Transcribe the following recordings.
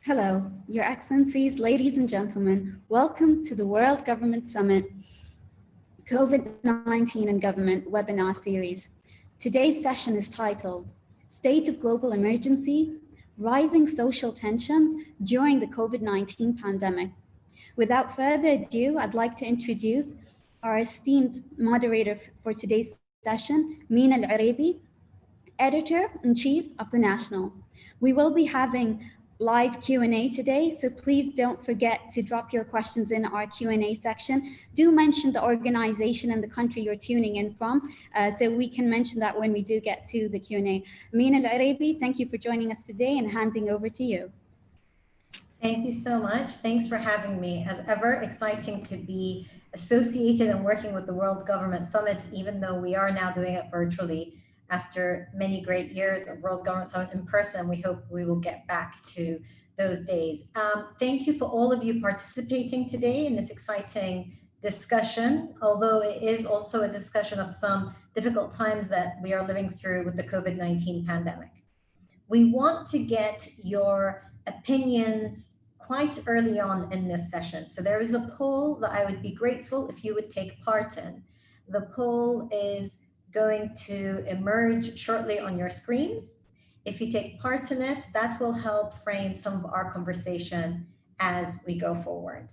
Hello, Your Excellencies, ladies and gentlemen. Welcome to the World Government Summit COVID-19 and Government webinar series. Today's session is titled State of Global Emergency, Rising Social Tensions During the COVID-19 Pandemic. Without further ado, I'd like to introduce our esteemed moderator for today's session, Mina Al-Arabi, Editor-in-Chief of The National. We will be having live Q&A today, so please don't forget to drop your questions in our Q&A section. Do mention the organization and the country you're tuning in from, so we can mention that when we do get to the Q&A. Mina Al-Arabi, thank you for joining us today and handing over to you. Thank you so much. Thanks for having me. As ever, exciting to be associated and working with the World Government Summit, even though we are now doing it virtually. After many great years of World Government Summit in person, we hope we will get back to those days. Thank you for all of you participating today in this exciting discussion, although it is also a discussion of some difficult times that we are living through with the COVID-19 pandemic. We want to get your opinions quite early on in this session. So there is a poll that I would be grateful if you would take part in. The poll is going to emerge shortly on your screens. If you take part in it, that will help frame some of our conversation as we go forward.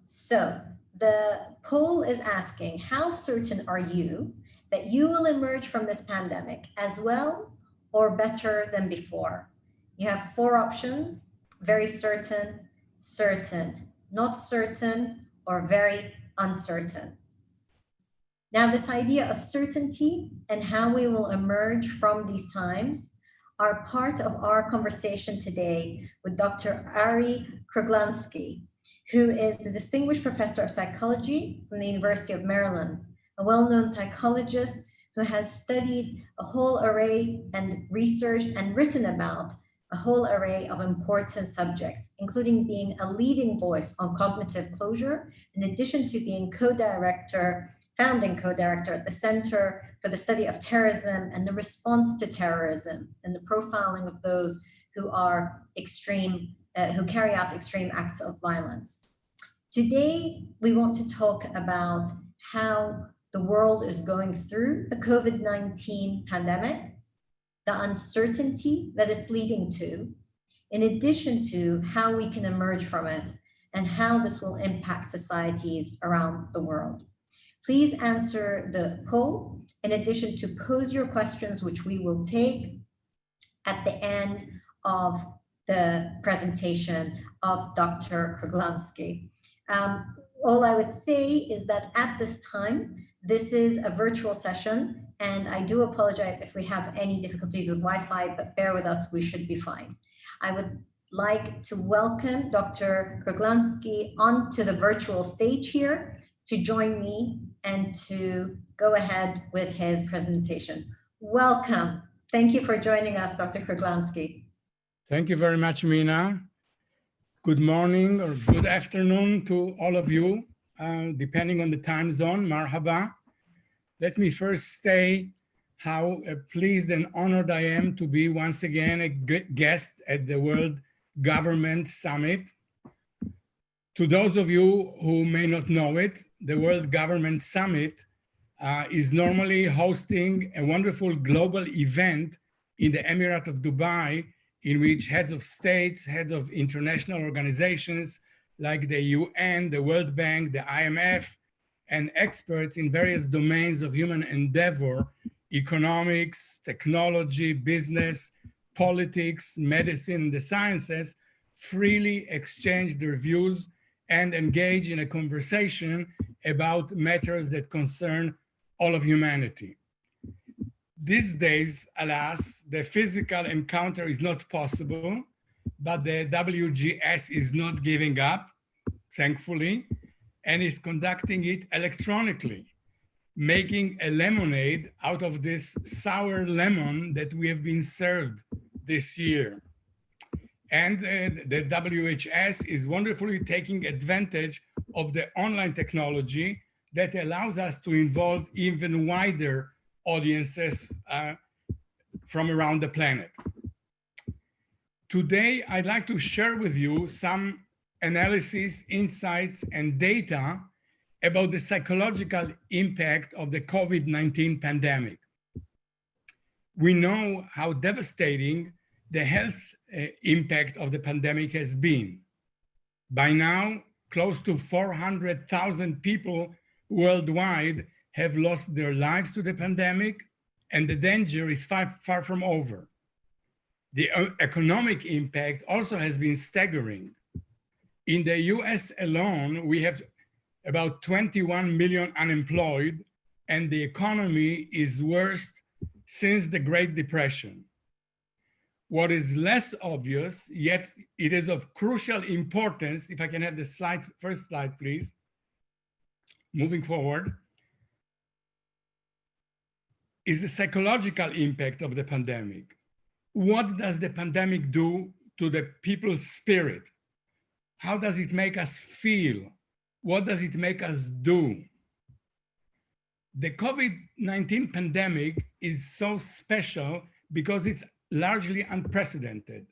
So the poll is asking, how certain are you that you will emerge from this pandemic as well or better than before? You have four options: very certain, certain, not certain, or very uncertain. Now, this idea of certainty and how we will emerge from these times are part of our conversation today with Dr. Arie Kruglanski, who is the Distinguished Professor of Psychology from the University of Maryland, a well-known psychologist who has studied a whole array and researched and written about a whole array of important subjects, including being a leading voice on cognitive closure, in addition to being founding co-director at the Center for the Study of Terrorism and the Response to Terrorism and the profiling of those who are who carry out extreme acts of violence. Today, we want to talk about how the world is going through the COVID-19 pandemic, the uncertainty that it's leading to, in addition to how we can emerge from it and how this will impact societies around the world. Please answer the poll, in addition to pose your questions, which we will take at the end of the presentation of Dr. Kruglanski. All I would say is that at this time, this is a virtual session, and I do apologize if we have any difficulties with Wi-Fi, but bear with us, we should be fine. I would like to welcome Dr. Kruglanski onto the virtual stage here to join me and to go ahead with his presentation. Welcome. Thank you for joining us, Dr. Kruglanski. Thank you very much, Mina. Good morning or good afternoon to all of you, depending on the time zone. Marhaba. Let me first say how pleased and honored I am to be once again a guest at the World Government Summit. To those of you who may not know it, the World Government Summit is normally hosting a wonderful global event in the Emirate of Dubai, in which heads of states, heads of international organizations like the UN, the World Bank, the IMF, and experts in various domains of human endeavor, economics, technology, business, politics, medicine, and the sciences, freely exchange their views and engage in a conversation about matters that concern all of humanity. These days, alas, the physical encounter is not possible, but the WGS is not giving up, thankfully, and is conducting it electronically, making a lemonade out of this sour lemon that we have been served this year. And the WHS is wonderfully taking advantage of the online technology that allows us to involve even wider audiences from around the planet. Today, I'd like to share with you some analysis, insights, and data about the psychological impact of the COVID-19 pandemic. We know how devastating the health impact of the pandemic has been. By now, close to 400,000 people worldwide have lost their lives to the pandemic, and the danger is far from over. The economic impact also has been staggering. In the US alone, we have about 21 million unemployed, and the economy is worst since the Great Depression. What is less obvious, yet it is of crucial importance, if I can have the first slide, please. Moving forward, is the psychological impact of the pandemic. What does the pandemic do to the people's spirit? How does it make us feel? What does it make us do? The COVID-19 pandemic is so special because it's largely unprecedented.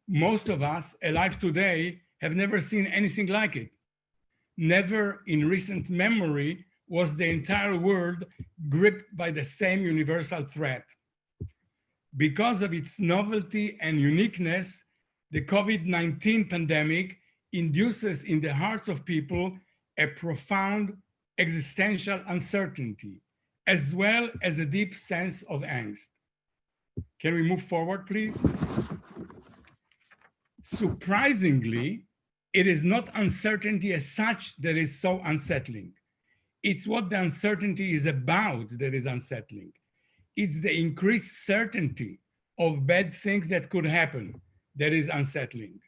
Most of us alive today have never seen anything like it. Never in recent memory was the entire world gripped by the same universal threat. Because of its novelty and uniqueness, the COVID-19 pandemic induces in the hearts of people a profound existential uncertainty, as well as a deep sense of angst. Can we move forward, please? Surprisingly, it is not uncertainty as such that is so unsettling. It's what the uncertainty is about that is unsettling. It's the increased certainty of bad things that could happen that is unsettling.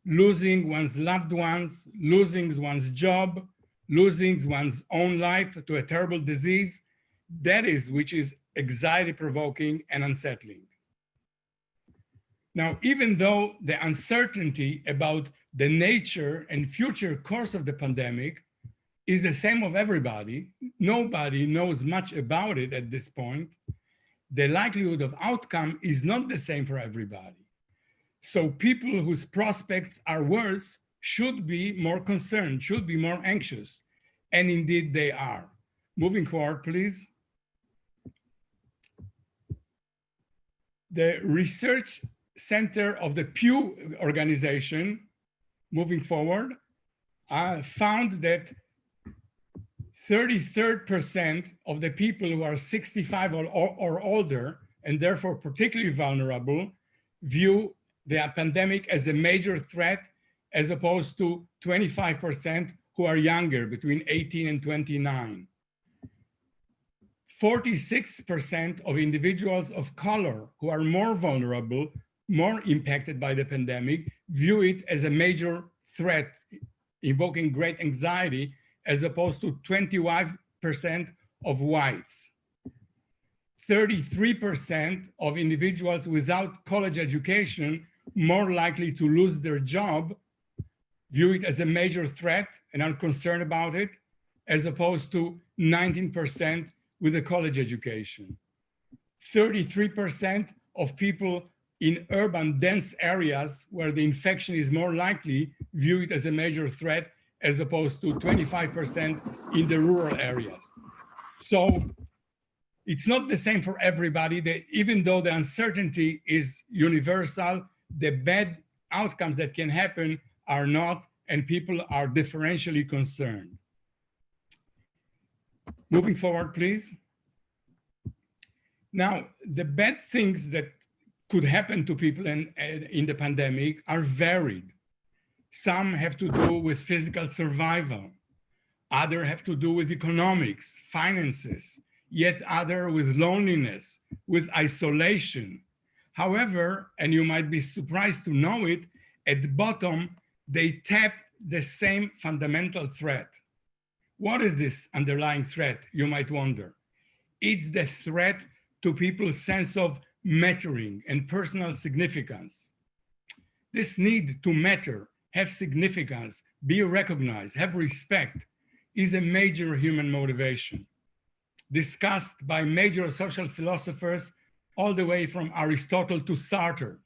Losing one's loved ones, losing one's job, losing one's own life to a terrible disease, that is which is anxiety-provoking and unsettling. Now, even though the uncertainty about the nature and future course of the pandemic is the same of everybody, nobody knows much about it at this point, the likelihood of outcome is not the same for everybody. So people whose prospects are worse should be more concerned, should be more anxious, and indeed they are. Moving forward, please. The Research Center of the Pew organization, moving forward, found that 33% of the people who are 65 or older, and therefore particularly vulnerable, view the pandemic as a major threat, as opposed to 25% who are younger, between 18 and 29. 46% of individuals of color who are more vulnerable, more impacted by the pandemic, view it as a major threat, evoking great anxiety, as opposed to 25% of whites. 33% of individuals without college education, more likely to lose their job, view it as a major threat and are concerned about it, as opposed to 19% with a college education. 33% of people in urban dense areas where the infection is more likely view it as a major threat, as opposed to 25% in the rural areas. So it's not the same for everybody. Even though the uncertainty is universal, the bad outcomes that can happen are not, and people are differentially concerned. Moving forward, please. Now, the bad things that could happen to people in the pandemic are varied. Some have to do with physical survival. Others have to do with economics, finances, yet other with loneliness, with isolation. However, and you might be surprised to know it, at the bottom, they tap the same fundamental threat. What is this underlying threat, you might wonder? It's the threat to people's sense of mattering and personal significance. This need to matter, have significance, be recognized, have respect, is a major human motivation, discussed by major social philosophers all the way from Aristotle to Sartre.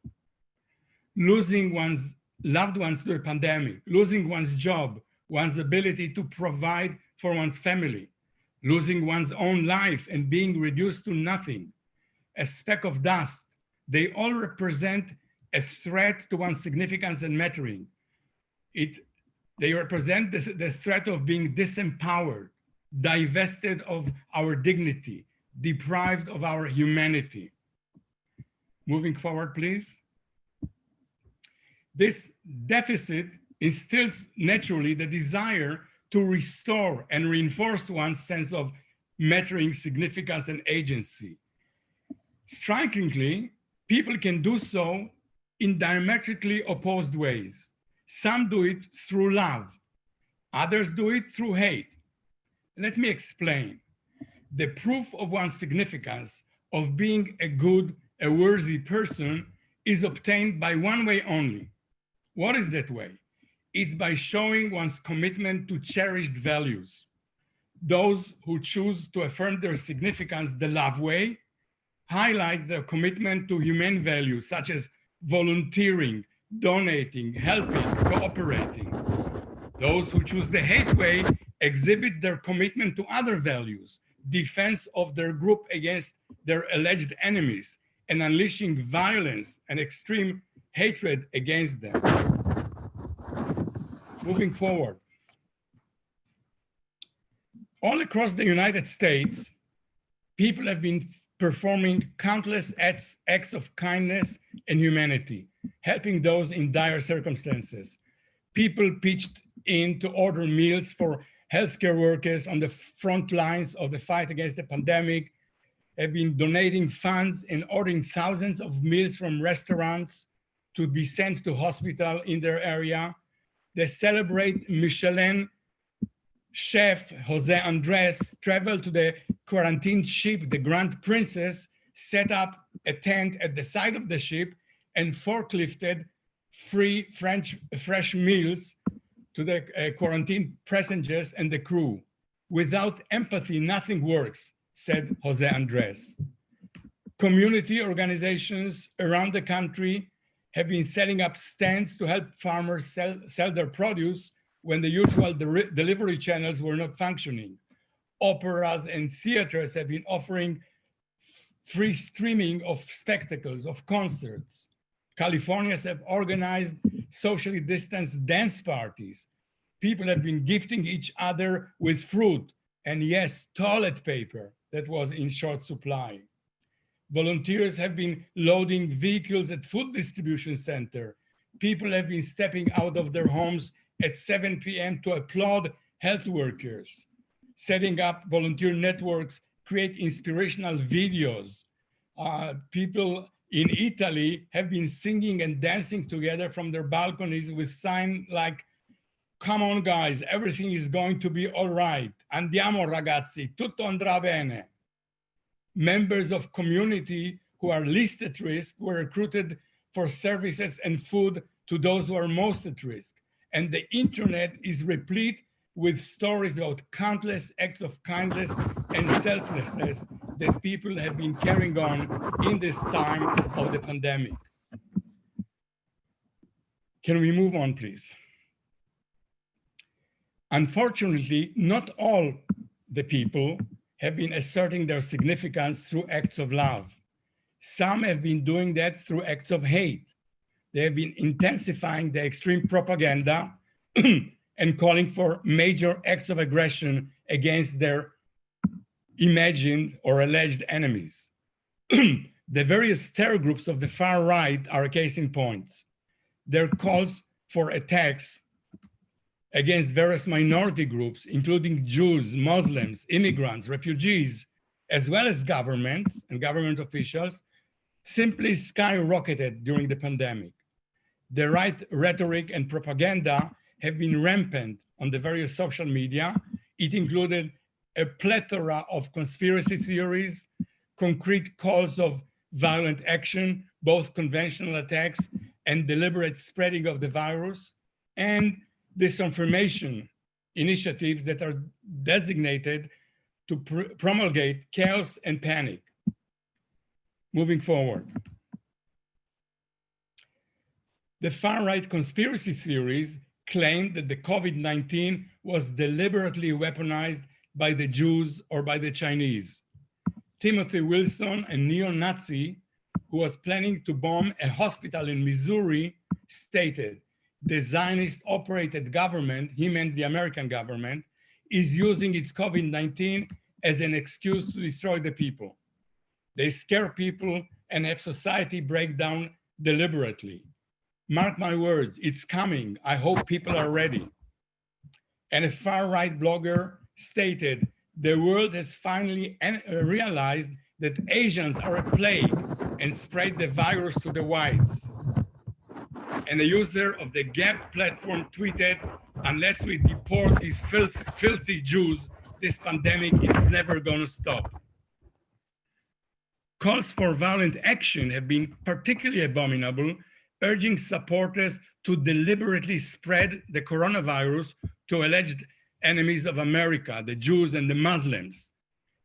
losing one's loved ones to the pandemic, losing one's job, one's ability to provide for one's family, losing one's own life and being reduced to nothing, a speck of dust. They all represent a threat to one's significance and mattering. They represent the threat of being disempowered, divested of our dignity, deprived of our humanity. Moving forward, please. This deficit instills naturally the desire to restore and reinforce one's sense of mattering, significance, and agency. Strikingly, people can do so in diametrically opposed ways. Some do it through love, others do it through hate. Let me explain. The proof of one's significance, of being a good, a worthy person, is obtained by one way only. What is that way? It's by showing one's commitment to cherished values. Those who choose to affirm their significance the love way highlight their commitment to humane values such as volunteering, donating, helping, cooperating. Those who choose the hate way exhibit their commitment to other values, defense of their group against their alleged enemies, and unleashing violence and extreme hatred against them. Moving forward. All across the United States, people have been performing countless acts of kindness and humanity, helping those in dire circumstances. People pitched in to order meals for healthcare workers on the front lines of the fight against the pandemic, have been donating funds and ordering thousands of meals from restaurants to be sent to hospital in their area. They celebrate Michelin chef Jose Andres traveled to the quarantined ship, the Grand Princess, set up a tent at the side of the ship and forklifted free fresh meals to the quarantined passengers and the crew. Without empathy, nothing works, said Jose Andres. Community organizations around the country have been setting up stands to help farmers sell their produce when the usual delivery channels were not functioning. Operas and theaters have been offering free streaming of spectacles, of concerts. Californians have organized socially distanced dance parties. People have been gifting each other with fruit and, yes, toilet paper that was in short supply. Volunteers have been loading vehicles at food distribution center. People have been stepping out of their homes at 7 p.m. to applaud health workers, setting up volunteer networks, create inspirational videos. People in Italy have been singing and dancing together from their balconies with signs like, "Come on guys, everything is going to be all right. Andiamo ragazzi, tutto andrà bene." Members of community who are least at risk were recruited for services and food to those who are most at risk. And the internet is replete with stories about countless acts of kindness and selflessness that people have been carrying on in this time of the pandemic. Can we move on, please? Unfortunately, not all the people have been asserting their significance through acts of love. Some have been doing that through acts of hate. They have been intensifying the extreme propaganda and calling for major acts of aggression against their imagined or alleged enemies. The various terror groups of the far right are a case in point. Their calls for attacks against various minority groups, including Jews, Muslims, immigrants, refugees, as well as governments and government officials, simply skyrocketed during the pandemic. The right rhetoric and propaganda have been rampant on the various social media. It included a plethora of conspiracy theories, concrete calls of violent action, both conventional attacks and deliberate spreading of the virus, and disinformation initiatives that are designated to promulgate chaos and panic. Moving forward. The far-right conspiracy theories claim that the COVID-19 was deliberately weaponized by the Jews or by the Chinese. Timothy Wilson, a neo-Nazi who was planning to bomb a hospital in Missouri, stated, the Zionist-operated government, he meant the American government, is using its COVID-19 as an excuse to destroy the people. They scare people and have society break down deliberately. Mark my words, it's coming. I hope people are ready. And a far-right blogger stated, the world has finally realized that Asians are a plague and spread the virus to the whites. And a user of the Gap platform tweeted, unless we deport these filthy Jews, this pandemic is never going to stop. Calls for violent action have been particularly abominable, urging supporters to deliberately spread the coronavirus to alleged enemies of America, the Jews and the Muslims.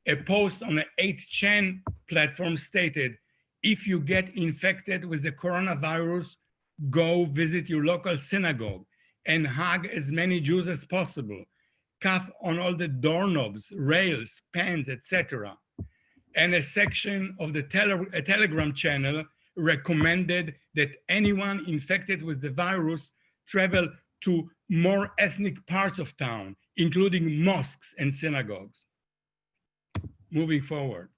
A post on the 8chan platform stated, if you get infected with the coronavirus, go visit your local synagogue and hug as many Jews as possible. Cough on all the doorknobs, rails, pans, etc. And a section of the Telegram channel recommended that anyone infected with the virus travel to more ethnic parts of town, including mosques and synagogues. Moving forward.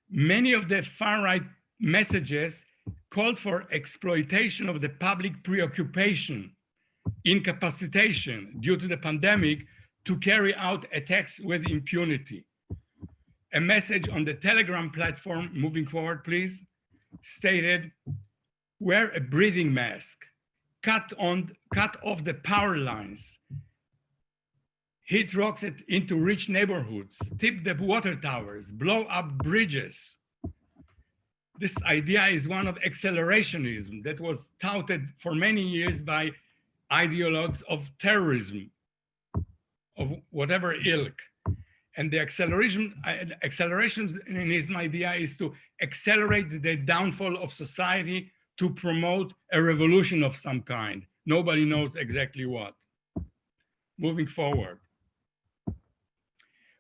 Many of the far-right messages called for exploitation of the public preoccupation, incapacitation due to the pandemic to carry out attacks with impunity. A message on the Telegram platform, moving forward, please, stated, wear a breathing mask, cut off the power lines, hit rocks into rich neighborhoods, tip the water towers, blow up bridges. This idea is one of accelerationism that was touted for many years by ideologues of terrorism, of whatever ilk. And the accelerationism idea is to accelerate the downfall of society to promote a revolution of some kind. Nobody knows exactly what. Moving forward.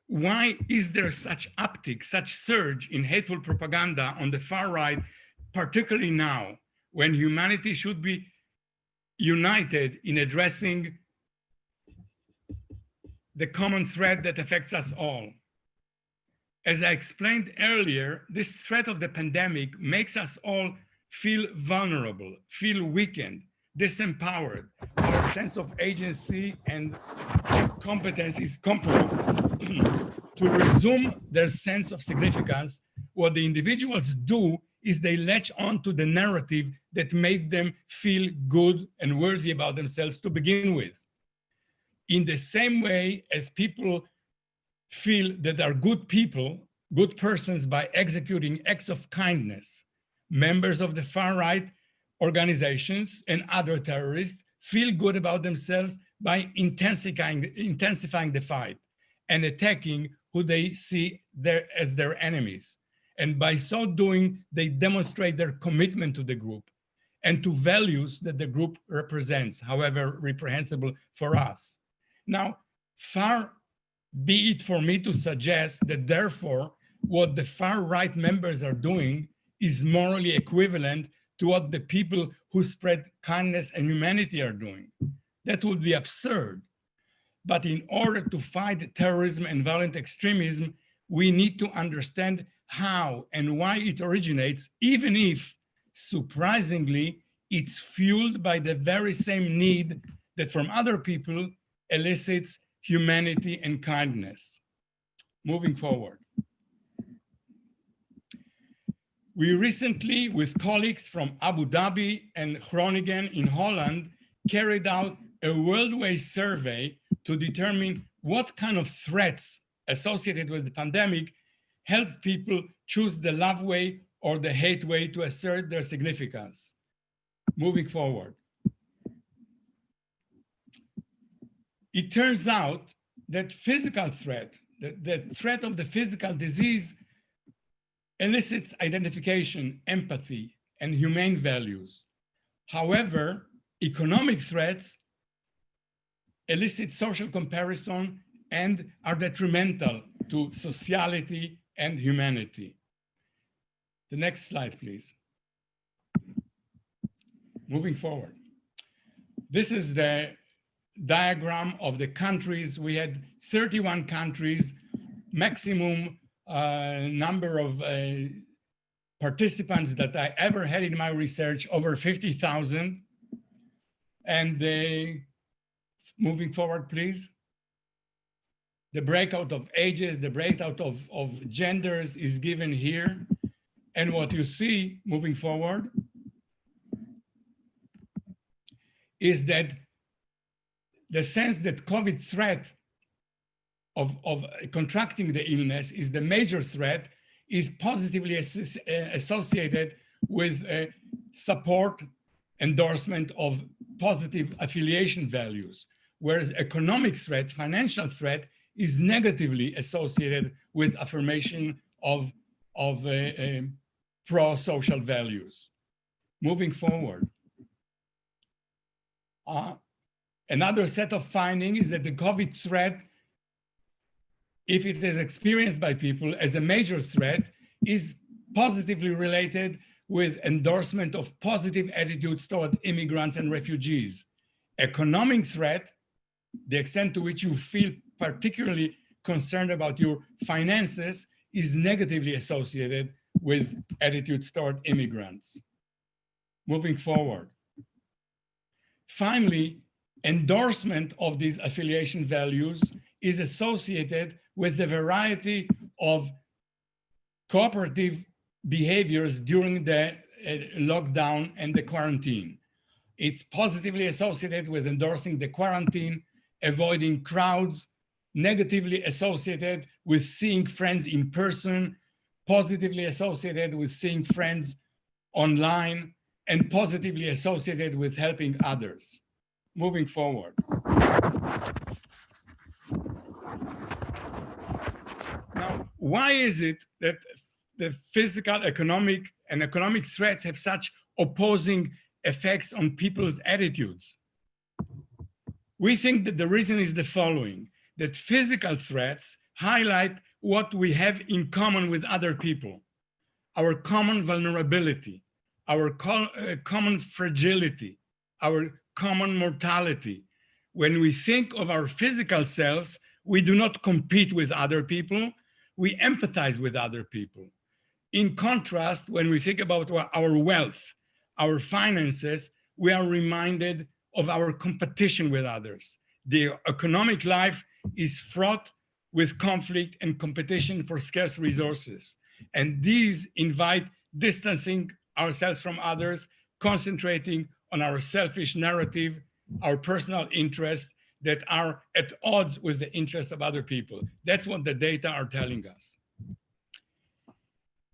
Why is there such uptick, such surge in hateful propaganda on the far right, particularly now, when humanity should be united in addressing the common threat that affects us all? As I explained earlier, this threat of the pandemic makes us all feel vulnerable, feel weakened, disempowered. Our sense of agency and competence is compromised. To resume their sense of significance, what the individuals do is they latch on to the narrative that made them feel good and worthy about themselves to begin with. In the same way as people feel that they're good people, good persons by executing acts of kindness, members of the far-right organizations and other terrorists feel good about themselves by intensifying the fight and attacking who they see as their enemies. And by so doing, they demonstrate their commitment to the group and to values that the group represents, however reprehensible for us. Now, far be it for me to suggest that therefore, what the far-right members are doing is morally equivalent to what the people who spread kindness and humanity are doing. That would be absurd. But in order to fight terrorism and violent extremism, we need to understand how and why it originates, even if, surprisingly, it's fueled by the very same need that from other people elicits humanity and kindness. Moving forward. We recently, with colleagues from Abu Dhabi and Groningen in Holland, carried out a worldwide survey to determine what kind of threats associated with the pandemic help people choose the love way or the hate way to assert their significance. Moving forward. It turns out that physical threat, the threat of the physical disease elicits identification, empathy, and humane values. However, economic threats elicit social comparison and are detrimental to sociality and humanity. The next slide, please. Moving forward. This is the diagram of the countries. We had 31 countries, maximum number of participants that I ever had in my research, over 50,000. And moving forward, please. The breakout of ages, the breakout of genders is given here. And what you see moving forward is that the sense that COVID threat of contracting the illness is the major threat is positively associated with support, endorsement of positive affiliation values, whereas economic threat, financial threat, is negatively associated with affirmation of pro-social values. Moving forward. Another set of findings is that the COVID threat, if it is experienced by people as a major threat, is positively related with endorsement of positive attitudes toward immigrants and refugees. Economic threat, the extent to which you feel particularly concerned about your finances, is negatively associated with attitudes toward immigrants. Moving forward. Finally, endorsement of these affiliation values is associated with a variety of cooperative behaviors during the lockdown and the quarantine. It's positively associated with endorsing the quarantine, avoiding crowds, negatively associated with seeing friends in person, positively associated with seeing friends online, and positively associated with helping others. Moving forward. Now, why is it that the physical, economic, and economic threats have such opposing effects on people's attitudes? We think that the reason is the following, that physical threats highlight what we have in common with other people, our common vulnerability, our common fragility, our common mortality. When we think of our physical selves, we do not compete with other people, we empathize with other people. In contrast, when we think about our wealth, our finances, we are reminded of our competition with others. The economic life is fraught with conflict and competition for scarce resources. And these invite distancing ourselves from others, concentrating on our selfish narrative, our personal interests that are at odds with the interests of other people. That's what the data are telling us.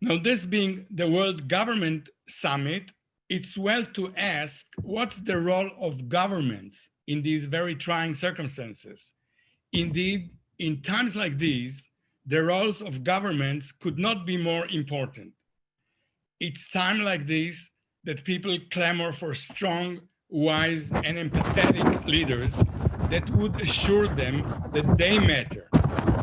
Now, this being the World Government Summit, it's well to ask, what's the role of governments in these very trying circumstances? Indeed, in times like these, the roles of governments could not be more important. It's time like this that people clamor for strong, wise, and empathetic leaders that would assure them that they matter,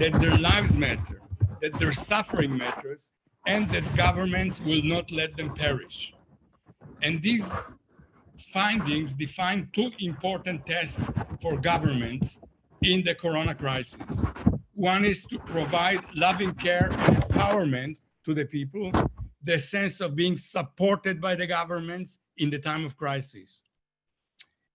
that their lives matter, that their suffering matters, and that governments will not let them perish. And these findings define two important tasks for governments in the corona crisis. One is to provide loving care and empowerment to the people, the sense of being supported by the governments in the time of crisis.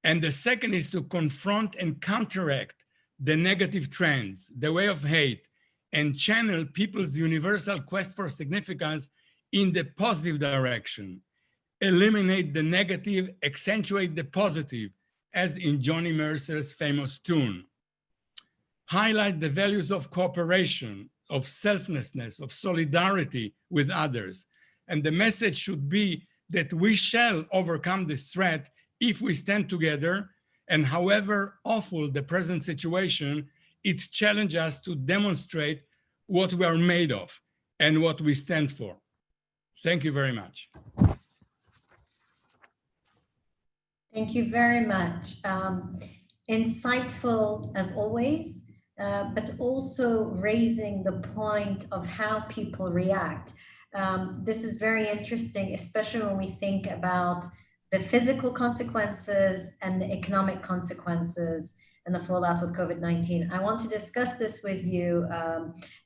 And the second is to confront and counteract the negative trends, the way of hate, and channel people's universal quest for significance in the positive direction. Eliminate the negative, accentuate the positive, as in Johnny Mercer's famous tune. Highlight the values of cooperation, of selflessness, of solidarity with others. And the message should be that we shall overcome this threat if we stand together, and however awful the present situation, it challenges us to demonstrate what we are made of and what we stand for. Thank you very much. Thank you very much. Insightful as always, but also raising the point of how people react. This is very interesting, especially when we think about the physical consequences and the economic consequences and the fallout with COVID-19. I want to discuss this with you,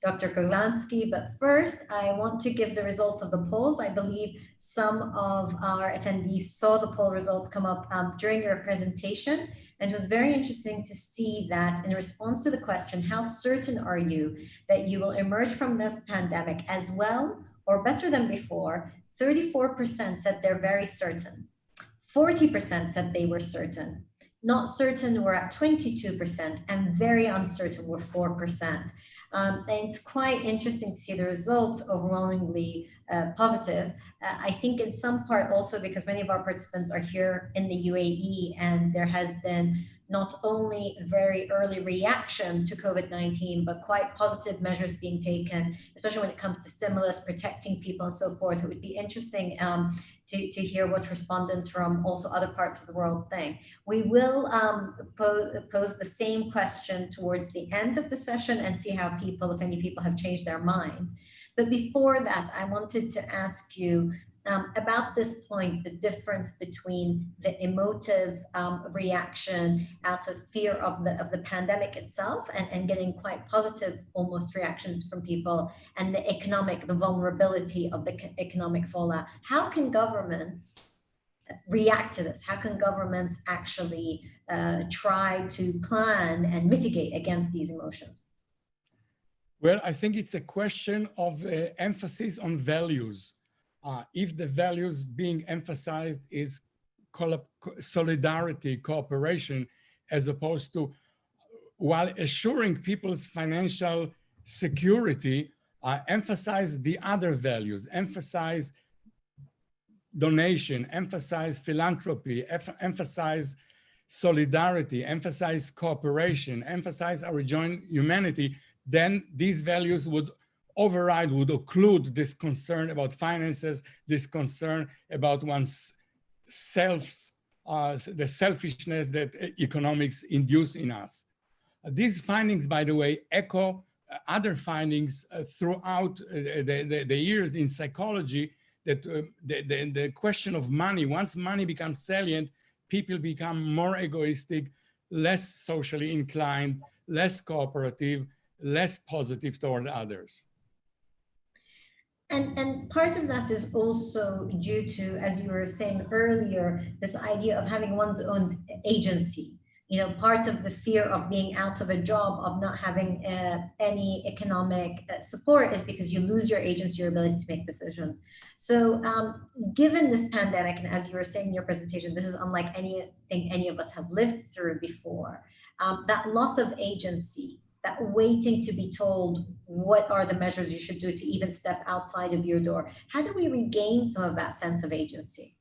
Dr. Kruglanski, but first I want to give the results of the polls. I believe some of our attendees saw the poll results come up during your presentation, and it was very interesting to see that in response to the question, how certain are you that you will emerge from this pandemic as well or better than before? 34% said they're very certain. 40% said they were certain. Not certain were at 22%, and very uncertain were 4%. And it's quite interesting to see the results overwhelmingly positive. I think in some part also because many of our participants are here in the UAE, and there has been not only very early reaction to COVID-19, but quite positive measures being taken, especially when it comes to stimulus, protecting people and so forth. It would be interesting to hear what respondents from also other parts of the world think. We will pose the same question towards the end of the session and see how people, if any people have changed their minds. But before that, I wanted to ask you about this point, the difference between the emotive reaction out of fear of the pandemic itself and getting quite positive almost reactions from people, and the vulnerability of the economic fallout. How can governments react to this? How can governments actually try to plan and mitigate against these emotions? Well, I think it's a question of emphasis on values. If the values being emphasized is solidarity, cooperation, as opposed to, while assuring people's financial security, emphasize the other values, emphasize donation, emphasize philanthropy, emphasize solidarity, emphasize cooperation, emphasize our joint humanity, then these values would override, would occlude this concern about finances, this concern about one's the selfishness that economics induce in us. These findings, by the way, echo other findings throughout the years in psychology, that the question of money, once money becomes salient, people become more egoistic, less socially inclined, less cooperative, less positive toward others. And part of that is also due to, as you were saying earlier, this idea of having one's own agency. You know, part of the fear of being out of a job, of not having any economic support, is because you lose your agency, your ability to make decisions. So given this pandemic, and as you were saying in your presentation, this is unlike anything any of us have lived through before, that loss of agency, that waiting to be told what are the measures you should do to even step outside of your door. How do we regain some of that sense of agency?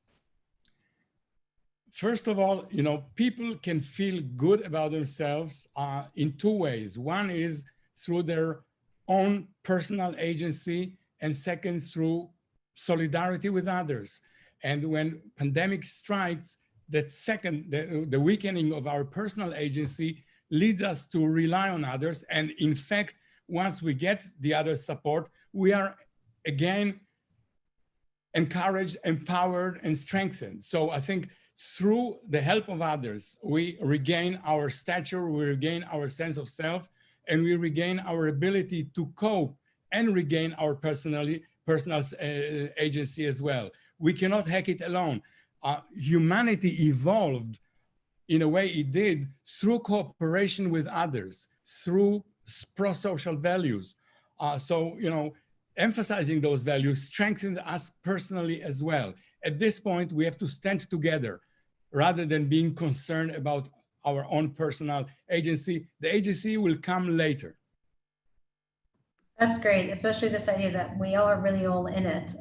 First of all, you know, people can feel good about themselves in two ways. One is through their own personal agency, and second, through solidarity with others. And when pandemic strikes, that second, the weakening of our personal agency leads us to rely on others. And in fact, once we get the other support, we are again encouraged, empowered, and strengthened. So I think through the help of others, we regain our stature, we regain our sense of self, and we regain our ability to cope and regain our personal agency as well. We cannot hack it alone. Humanity evolved in a way it did through cooperation with others, through pro-social values. So, you know, emphasizing those values strengthened us personally as well. At this point, we have to stand together rather than being concerned about our own personal agency. The agency will come later. That's great, especially this idea that we are really all in it.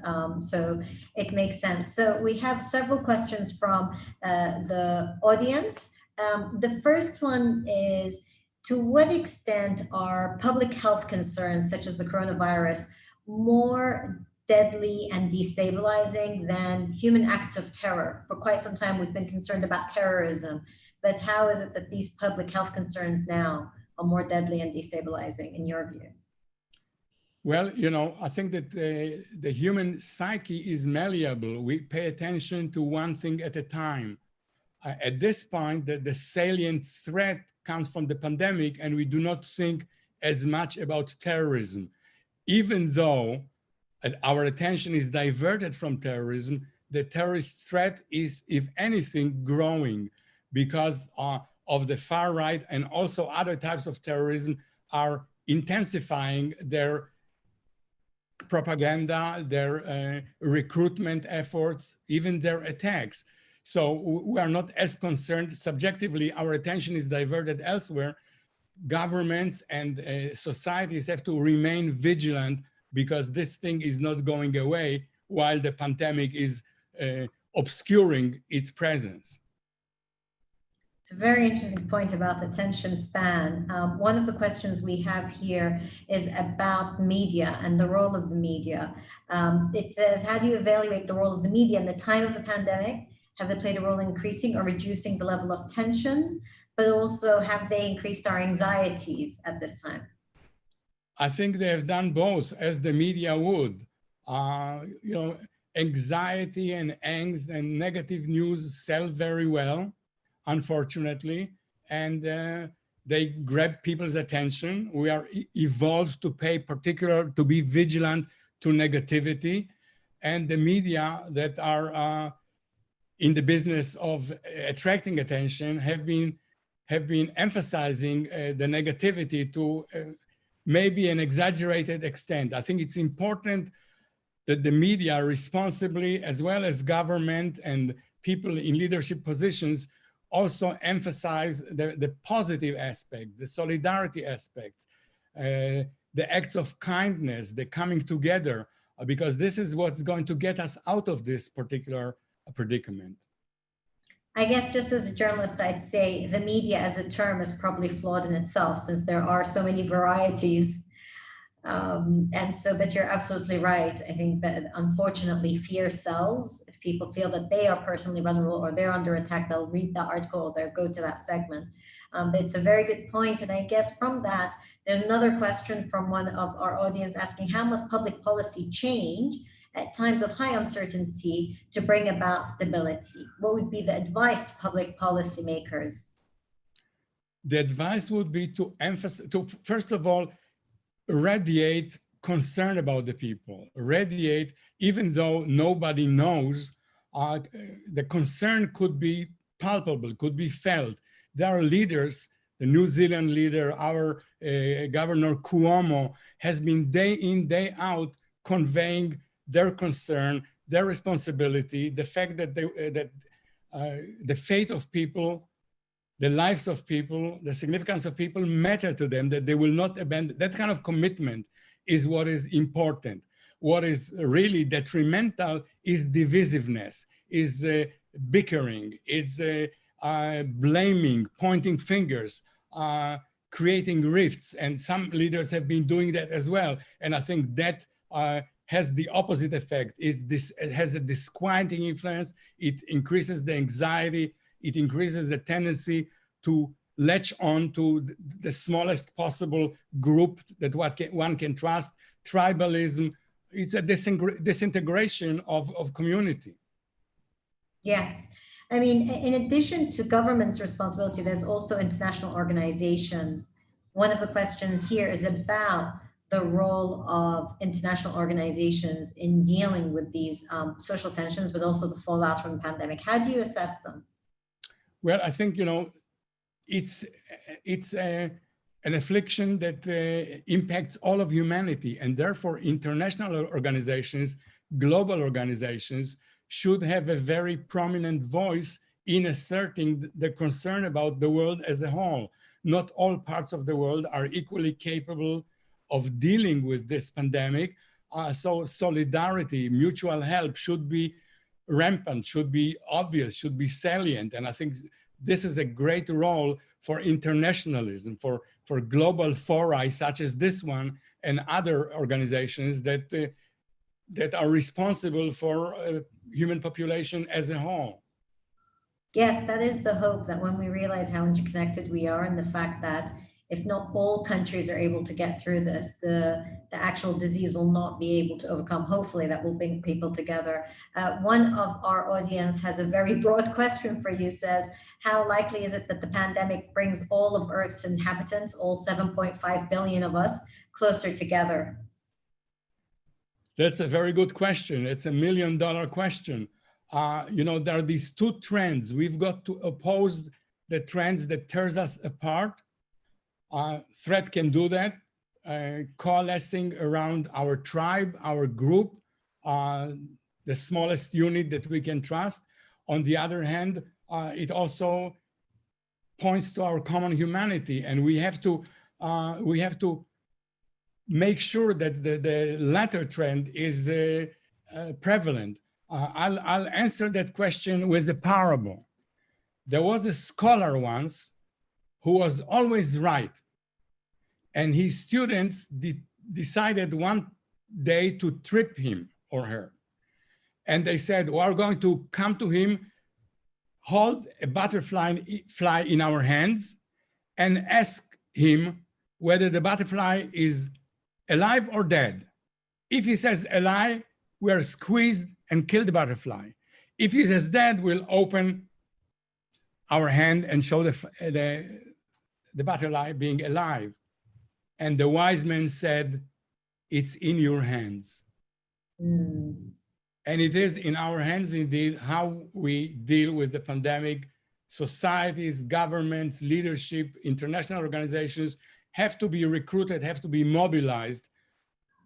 So it makes sense. So we have several questions from the audience. The first one is, to what extent are public health concerns, such as the coronavirus, more deadly and destabilizing than human acts of terror. For quite some time, we've been concerned about terrorism, but how is it that these public health concerns now are more deadly and destabilizing in your view? Well, I think that the human psyche is malleable. We pay attention to one thing at a time. At this point, the salient threat comes from the pandemic, and we do not think as much about terrorism. Even though our attention is diverted from terrorism, the terrorist threat is, if anything, growing because of the far right, and also other types of terrorism are intensifying their propaganda, their recruitment efforts, even their attacks. So we are not as concerned. Subjectively, our attention is diverted elsewhere. Governments and societies have to remain vigilant because this thing is not going away while the pandemic is obscuring its presence. It's a very interesting point about attention span. One of the questions we have here is about media and the role of the media. It says, how do you evaluate the role of the media in the time of the pandemic? Have they played a role in increasing or reducing the level of tensions, but also have they increased our anxieties at this time? I think they have done both, as the media would. Anxiety and angst and negative news sell very well, unfortunately, and they grab people's attention. We are evolved to to be vigilant to negativity, and the media that are in the business of attracting attention have been emphasizing the negativity to maybe an exaggerated extent. I think it's important that the media responsibly, as well as government and people in leadership positions, also emphasize the positive aspect, the solidarity aspect, the acts of kindness, the coming together, because this is what's going to get us out of this particular predicament. I guess just as a journalist, I'd say the media as a term is probably flawed in itself, since there are so many varieties. But you're absolutely right. I think that unfortunately fear sells. If people feel that they are personally vulnerable or they're under attack, they'll read that article or they'll go to that segment. But it's a very good point. And I guess from that, there's another question from one of our audience asking, how must public policy change at times of high uncertainty to bring about stability? What would be the advice to public policymakers? The advice would be to emphasize, first of all, radiate concern about the people, radiate, even though nobody knows, the concern could be palpable, could be felt. There are leaders, the New Zealand leader, our Governor Cuomo, has been day in, day out conveying their concern, their responsibility, the fact that the fate of people, the lives of people, the significance of people matter to them, that they will not abandon. That kind of commitment is what is important. What is really detrimental is divisiveness, is bickering, it's blaming, pointing fingers, creating rifts. And some leaders have been doing that as well. And I think that has the opposite effect. It has a disquieting influence. It increases the anxiety. It increases the tendency to latch on to the smallest possible group that one can trust. Tribalism, it's a disintegration of community. Yes. I mean, in addition to government's responsibility, there's also international organizations. One of the questions here is about the role of international organizations in dealing with these social tensions, but also the fallout from the pandemic. How do you assess them? Well, I think, it's an affliction that impacts all of humanity, and therefore international organizations, global organizations, should have a very prominent voice in asserting the concern about the world as a whole. Not all parts of the world are equally capable of dealing with this pandemic. So solidarity, mutual help should be rampant, should be obvious, should be salient. And I think this is a great role for internationalism, for global fora such as this one and other organizations that that are responsible for human population as a whole. Yes, that is the hope, that when we realize how interconnected we are and the fact that if not all countries are able to get through this, the actual disease will not be able to overcome. Hopefully that will bring people together. One of our audience has a very broad question for you, says, how likely is it that the pandemic brings all of Earth's inhabitants, all 7.5 billion of us, closer together? That's a very good question. It's $1 million question. You know, there are these two trends. We've got to oppose the trends that tears us apart. Threat can do that, coalescing around our tribe, our group, the smallest unit that we can trust. On the other hand, it also points to our common humanity, and we have to make sure that the latter trend is prevalent. I'll answer that question with a parable. There was a scholar once who was always right, and his students decided one day to trip him or her. And they said, we're going to come to him, hold a butterfly in our hands, and ask him whether the butterfly is alive or dead. If he says alive, we're squeezed and kill the butterfly. If he says dead, we'll open our hand and show the butterfly being alive. And the wise man said, it's in your hands. Mm. And it is in our hands indeed how we deal with the pandemic. Societies, governments, leadership, international organizations have to be recruited, have to be mobilized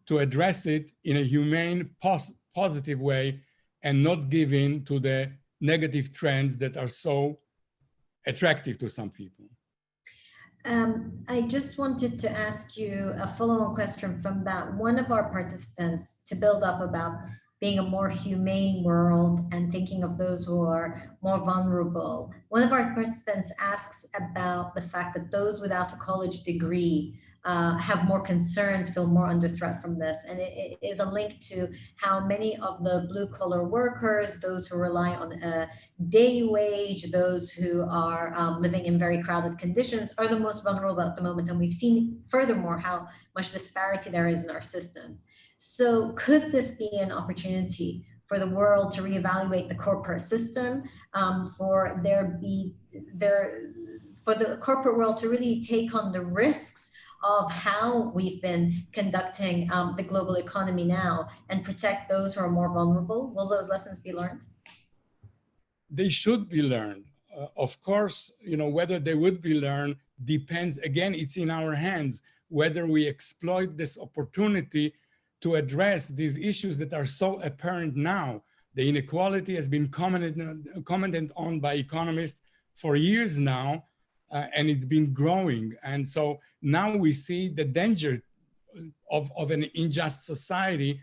to address it in a humane, positive way, and not give in to the negative trends that are so attractive to some people. I just wanted to ask you a follow-on question from that. One of our participants, to build up about being a more humane world and thinking of those who are more vulnerable. One of our participants asks about the fact that those without a college degree have more concerns, feel more under threat from this. And it is a link to how many of the blue-collar workers, those who rely on a day wage, those who are living in very crowded conditions are the most vulnerable at the moment. And we've seen furthermore how much disparity there is in our systems. So could this be an opportunity for the world to reevaluate the corporate system, for the corporate world to really take on the risks of how we've been conducting the global economy now and protect those who are more vulnerable? Will those lessons be learned? They should be learned. Of course, you know, whether they would be learned depends, again, it's in our hands, whether we exploit this opportunity to address these issues that are so apparent now. The inequality has been commented on by economists for years now, and it's been growing. And so now we see the danger of an unjust society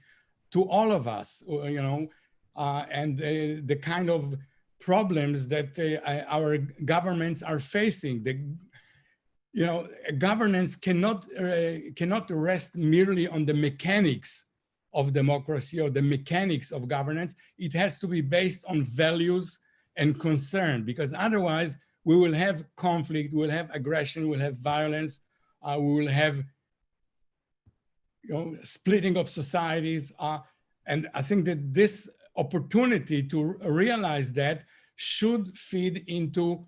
to all of us, you know, and the kind of problems that our governments are facing. You know, governance cannot rest merely on the mechanics of democracy or the mechanics of governance. It has to be based on values and concern, because otherwise we will have conflict, we'll have aggression, we'll have violence, we will have, you know, splitting of societies. And I think that this opportunity to realize that should feed into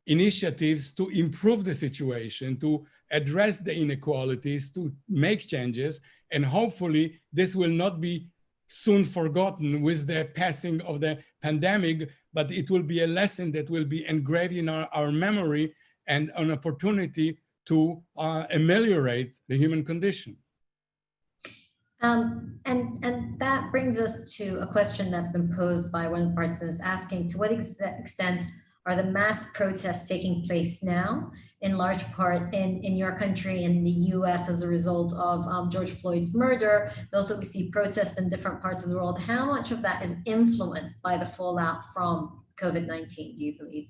initiatives to improve the situation, to address the inequalities, to make changes, and hopefully this will not be soon forgotten with the passing of the pandemic, but it will be a lesson that will be engraved in our memory and an opportunity to ameliorate the human condition. And that brings us to a question that's been posed by one of the participants asking, to what extent are the mass protests taking place now, in large part in your country, in the US, as a result of George Floyd's murder? But also we see protests in different parts of the world. How much of that is influenced by the fallout from COVID-19, do you believe?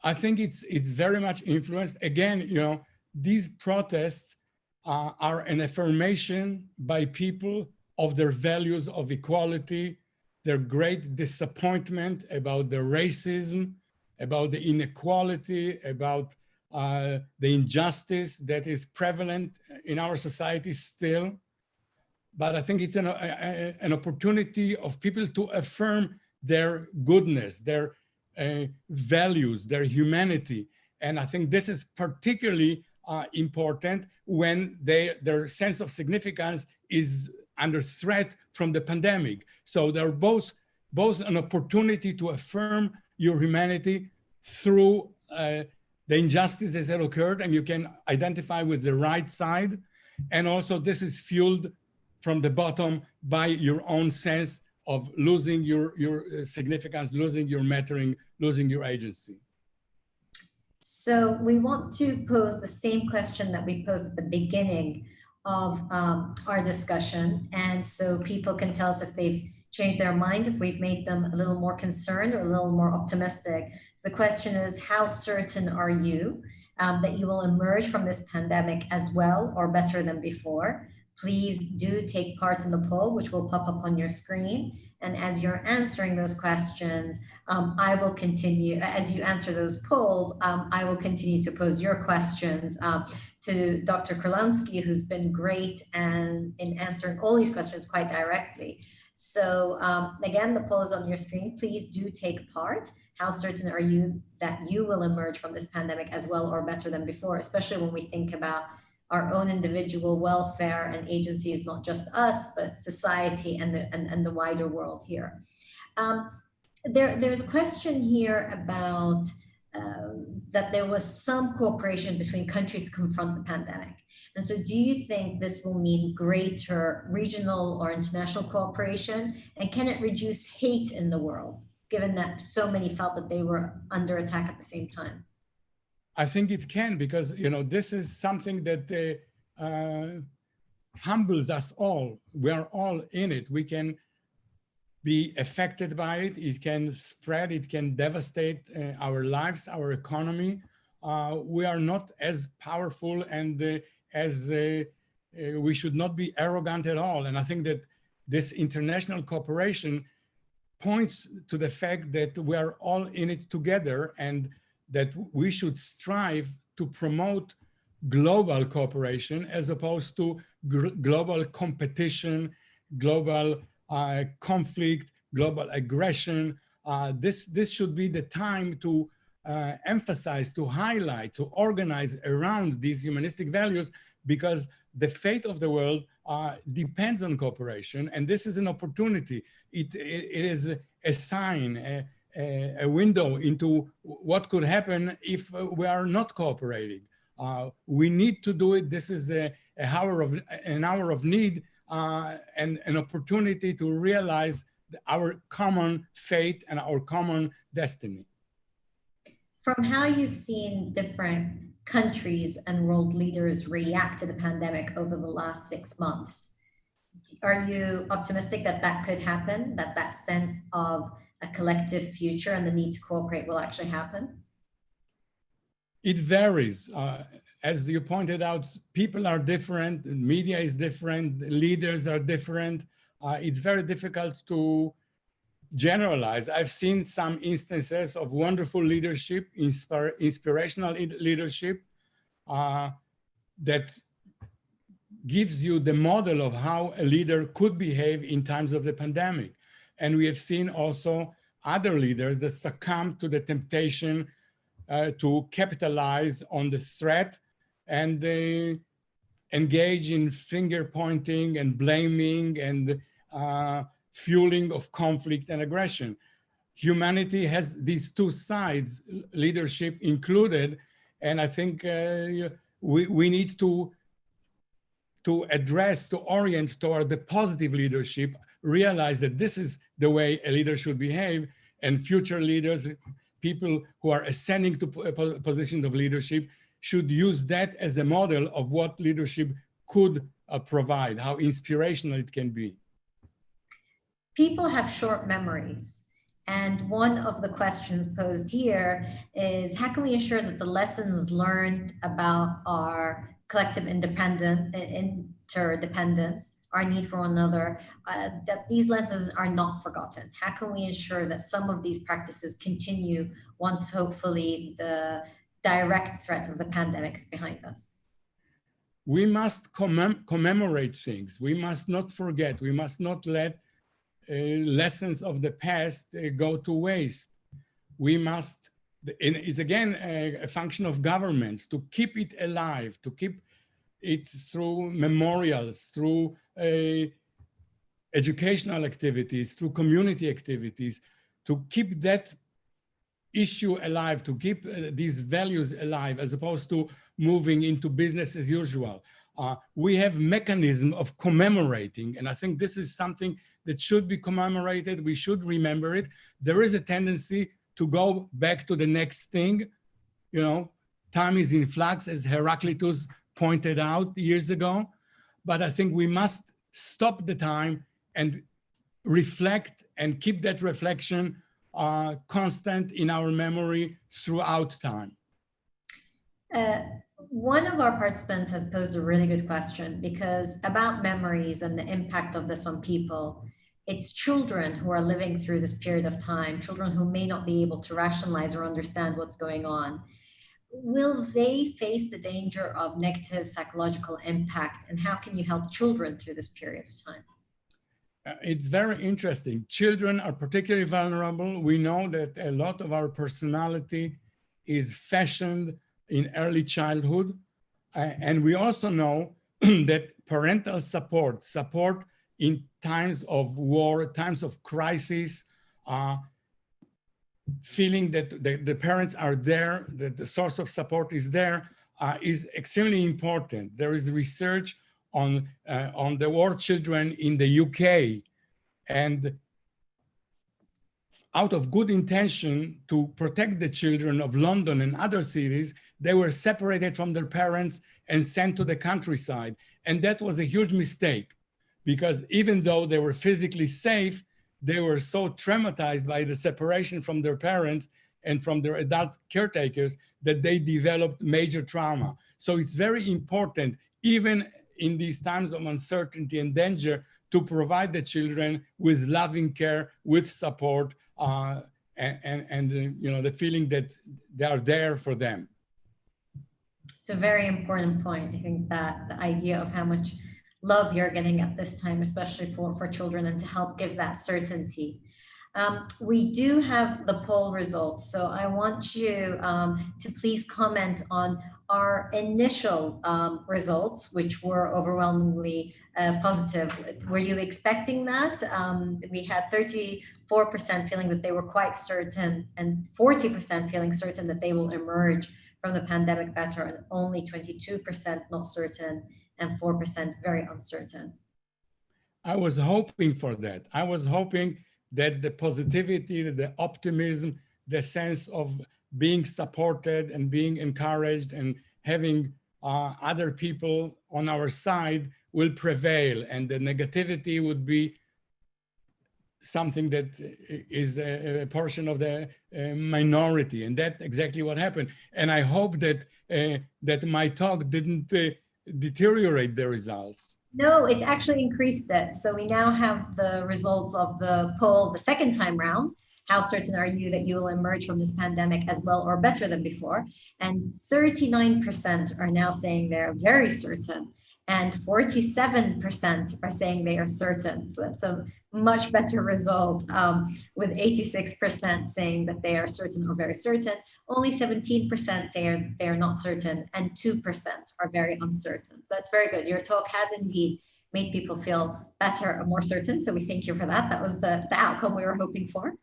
I think it's very much influenced. Again, you know, these protests are an affirmation by people of their values of equality, their great disappointment about the racism, about the inequality, about the injustice that is prevalent in our society still. But I think it's an opportunity of people to affirm their goodness, their values, their humanity. And I think this is particularly important when their sense of significance is under threat from the pandemic. So they're both an opportunity to affirm your humanity through the injustices that occurred, and you can identify with the right side. And also this is fueled from the bottom by your own sense of losing your significance, losing your mattering, losing your agency. So we want to pose the same question that we posed at the beginning of our discussion. And so people can tell us if they've changed their minds, if we've made them a little more concerned or a little more optimistic. So the question is, how certain are you that you will emerge from this pandemic as well or better than before? Please do take part in the poll, which will pop up on your screen. And as you're answering those questions, I will continue, as you answer those polls, I will continue to pose your questions to Dr. Kruglanski, who's been great and in answering all these questions quite directly. So again, the poll is on your screen. Please do take part. How certain are you that you will emerge from this pandemic as well or better than before, especially when we think about our own individual welfare and agency is not just us, but society and the wider world here. There's a question here about that there was some cooperation between countries to confront the pandemic. And so do you think this will mean greater regional or international cooperation? And can it reduce hate in the world, given that so many felt that they were under attack at the same time? I think it can, because this is something that humbles us all. We are all in it. We can be affected by it. It can spread. It can devastate our lives, our economy. We are not as powerful, and as we should not be arrogant at all. And I think that this international cooperation points to the fact that we are all in it together, and that we should strive to promote global cooperation as opposed to global competition, global conflict, global aggression. This should be the time to emphasize, to highlight, to organize around these humanistic values, because the fate of the world depends on cooperation, and this is an opportunity. It is a sign, a window into what could happen if we are not cooperating. We need to do it. This is an hour of need and an opportunity to realize our common fate and our common destiny. From how you've seen different countries and world leaders react to the pandemic over the last 6 months, are you optimistic that that could happen, that sense of a collective future and the need to cooperate will actually happen? It varies. As you pointed out, people are different, media is different, leaders are different. It's very difficult to generalize. I've seen some instances of wonderful leadership, inspirational leadership that gives you the model of how a leader could behave in times of the pandemic. And we have seen also other leaders that succumb to the temptation to capitalize on the threat, and they engage in finger pointing and blaming and fueling of conflict and aggression. Humanity has these two sides, leadership included, and I think we need to address, to orient toward the positive leadership, realize that this is the way a leader should behave, and future leaders, people who are ascending to positions of leadership, should use that as a model of what leadership could provide, how inspirational it can be. People have short memories. And one of the questions posed here is, how can we ensure that the lessons learned about our collective interdependence our need for one another, that these lenses are not forgotten? How can we ensure that some of these practices continue once hopefully the direct threat of the pandemic is behind us? We must commemorate things. We must not forget. We must not let lessons of the past go to waste. We must, it's again a function of governments to keep it alive, to keep it through memorials, through educational activities, through community activities, to keep that issue alive, to keep these values alive, as opposed to moving into business as usual. We have mechanism of commemorating, and I think this is something that should be commemorated. We should remember it. There is a tendency to go back to the next thing. You know, time is in flux, as Heraclitus pointed out years ago. But I think we must stop the time and reflect and keep that reflection constant in our memory throughout time. One of our participants has posed a really good question, because about memories and the impact of this on people, it's children who are living through this period of time, children who may not be able to rationalize or understand what's going on. Will they face the danger of negative psychological impact, and how can you help children through this period of time? It's very interesting. Children are particularly vulnerable. We know that a lot of our personality is fashioned in early childhood. And we also know that parental support in times of war, times of crisis, feeling that the parents are there, that the source of support is there, is extremely important. There is research on the war children in the UK, and out of good intention to protect the children of London and other cities, they were separated from their parents and sent to the countryside. And that was a huge mistake, because even though they were physically safe, they were so traumatized by the separation from their parents and from their adult caretakers that they developed major trauma. So it's very important, even in these times of uncertainty and danger, to provide the children with loving care, with support, and you know, the feeling that they are there for them. It's a very important point. I think that the idea of how much love you're getting at this time, especially for children, and to help give that certainty. We do have the poll results, so I want you to please comment on our initial results, which were overwhelmingly positive. Were you expecting that? We had 34% feeling that they were quite certain, and 40% feeling certain that they will emerge from the pandemic better, and only 22% not certain, and 4% very uncertain. I was hoping for that. I was hoping that the positivity, the optimism, the sense of being supported and being encouraged and having other people on our side will prevail, and the negativity would be something that is a portion of the minority. And that's exactly what happened. And I hope that, that my talk didn't deteriorate the results. No, it actually increased it. So we now have the results of the poll the second time round. How certain are you that you will emerge from this pandemic as well or better than before? And 39% are now saying they're very certain, and 47% are saying they are certain. So that's a much better result, with 86% saying that they are certain or very certain. Only 17% say they are not certain, and 2% are very uncertain. So that's very good. Your talk has indeed made people feel better and more certain. So we thank you for that. That was the outcome we were hoping for.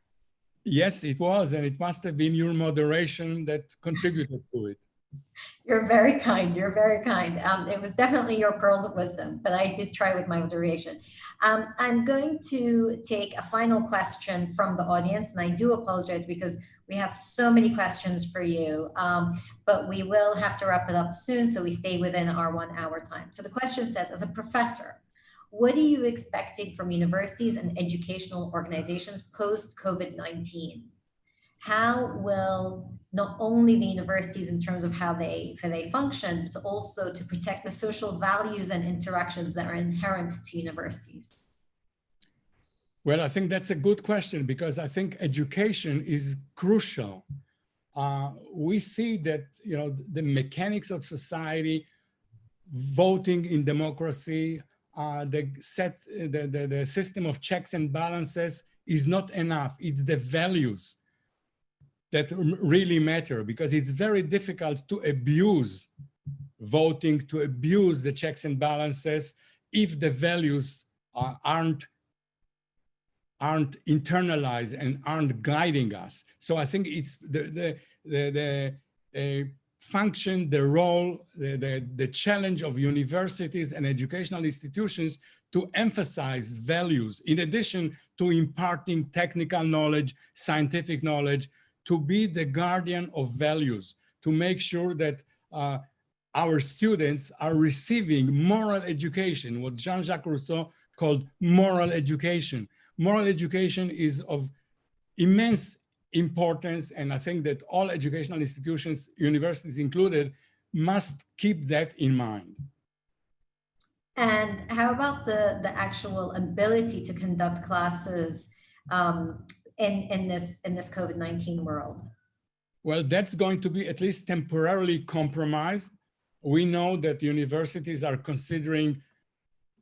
Yes, it was. And it must have been your moderation that contributed to it. You're very kind. You're very kind. It was definitely your pearls of wisdom, but I did try with my moderation. I'm going to take a final question from the audience, and I do apologize because we have so many questions for you, but we will have to wrap it up soon, so we stay within our 1 hour time. So the question says, as a professor, what are you expecting from universities and educational organizations post-COVID-19? how will not only the universities in terms of how they function, but also to protect the social values and interactions that are inherent to universities? Well, I think that's a good question, because I think education is crucial. We see that, you know, the mechanics of society, voting in democracy, the system of checks and balances is not enough. It's the values that really matter, because it's very difficult to abuse voting, to abuse the checks and balances if the values aren't internalized and aren't guiding us. So I think it's the function, the role, the challenge of universities and educational institutions to emphasize values, in addition to imparting technical knowledge, scientific knowledge, to be the guardian of values, to make sure that our students are receiving moral education, what Jean-Jacques Rousseau called moral education. Moral education is of immense importance, and I think that all educational institutions, universities included, must keep that in mind. And how about the actual ability to conduct classes in this COVID-19 world? Well, that's going to be at least temporarily compromised. We know that universities are considering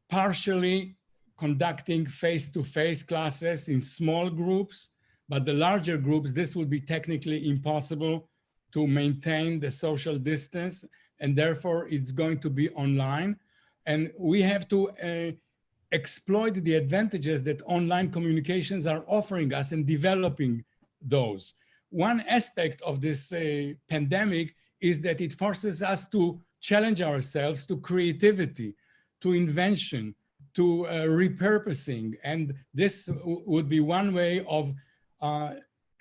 partially conducting face-to-face classes in small groups, but the larger groups, this will be technically impossible to maintain the social distance, and therefore it's going to be online. And we have to exploit the advantages that online communications are offering us and developing those. One aspect of this pandemic is that it forces us to challenge ourselves to creativity, to invention, to repurposing. And this would be one way of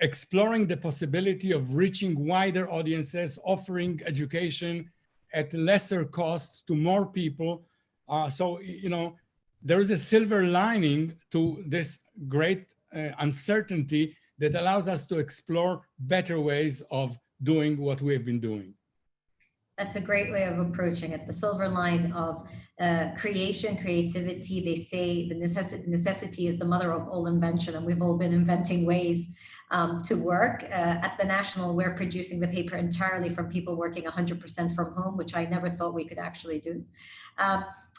exploring the possibility of reaching wider audiences, offering education at lesser cost to more people. So, you know, there is a silver lining to this great uncertainty that allows us to explore better ways of doing what we have been doing. That's a great way of approaching it. The silver line of creation, creativity. They say the necessity is the mother of all invention, and we've all been inventing ways to work. At the National, we're producing the paper entirely from people working 100% from home, which I never thought we could actually do.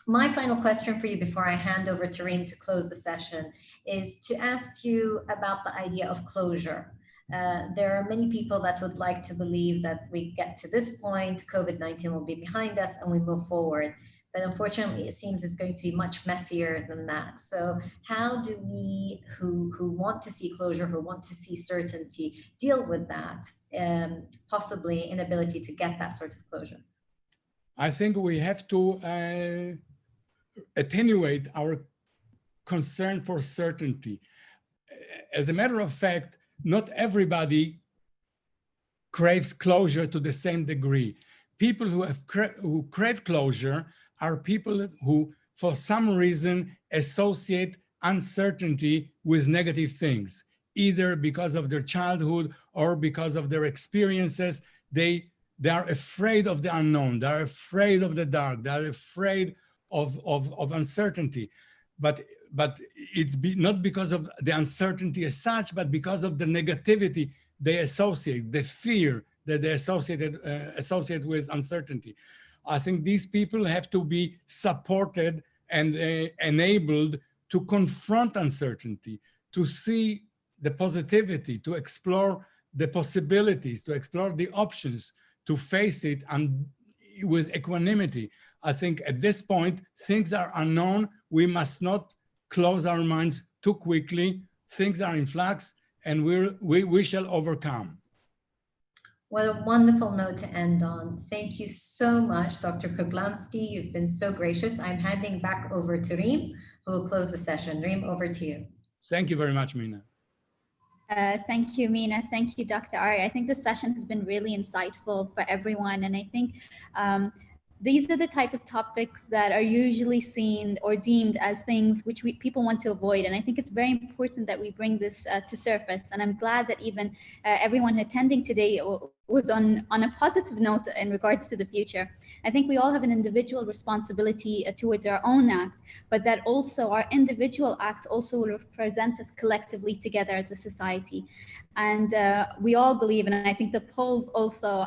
My final question for you before I hand over to Reem to close the session is to ask you about the idea of closure. There are many people that would like to believe that we get to this point, COVID-19 will be behind us and we move forward. But unfortunately, it seems it's going to be much messier than that. So how do we who want to see closure, who want to see certainty, deal with that, possibly inability to get that sort of closure? I think we have to attenuate our concern for certainty. As a matter of fact, not everybody craves closure to the same degree. People who crave closure are people who, for some reason, associate uncertainty with negative things, either because of their childhood or because of their experiences. They are afraid of the unknown. They are afraid of the dark. They are afraid of uncertainty. But it's not because of the uncertainty as such, but because of the negativity they associate, the fear that they associate with uncertainty. I think these people have to be supported and enabled to confront uncertainty, to see the positivity, to explore the possibilities, to explore the options, to face it and with equanimity. I think at this point, things are unknown. We must not close our minds too quickly. Things are in flux, and we shall overcome. What a wonderful note to end on. Thank you so much, Dr. Kruglanski. You've been so gracious. I'm handing back over to Reem, who will close the session. Reem, over to you. Thank you very much, Mina. Thank you, Mina. Thank you, Dr. Arie. I think this session has been really insightful for everyone. And I think these are the type of topics that are usually seen or deemed as things which people want to avoid. And I think it's very important that we bring this to surface. And I'm glad that even everyone attending today was on a positive note in regards to the future. I think we all have an individual responsibility towards our own act, but that also our individual act also will represent us collectively together as a society. And we all believe, and I think the polls also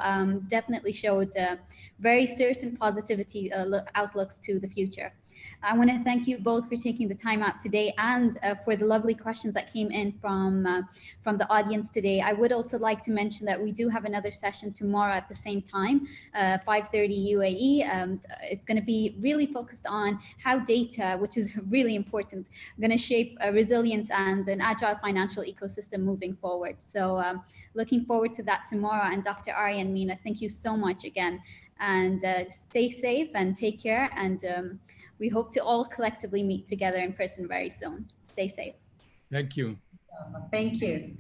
definitely showed very certain positivity outlooks to the future. I want to thank you both for taking the time out today and for the lovely questions that came in from the audience today. I would also like to mention that we do have another session tomorrow at the same time, 5:30 UAE. It's going to be really focused on how data, which is really important, going to shape resilience and an agile financial ecosystem moving forward. So looking forward to that tomorrow. And Dr. Arie and Mina, thank you so much again. And stay safe and take care. And we hope to all collectively meet together in person very soon. Stay safe. Thank you. Thank you.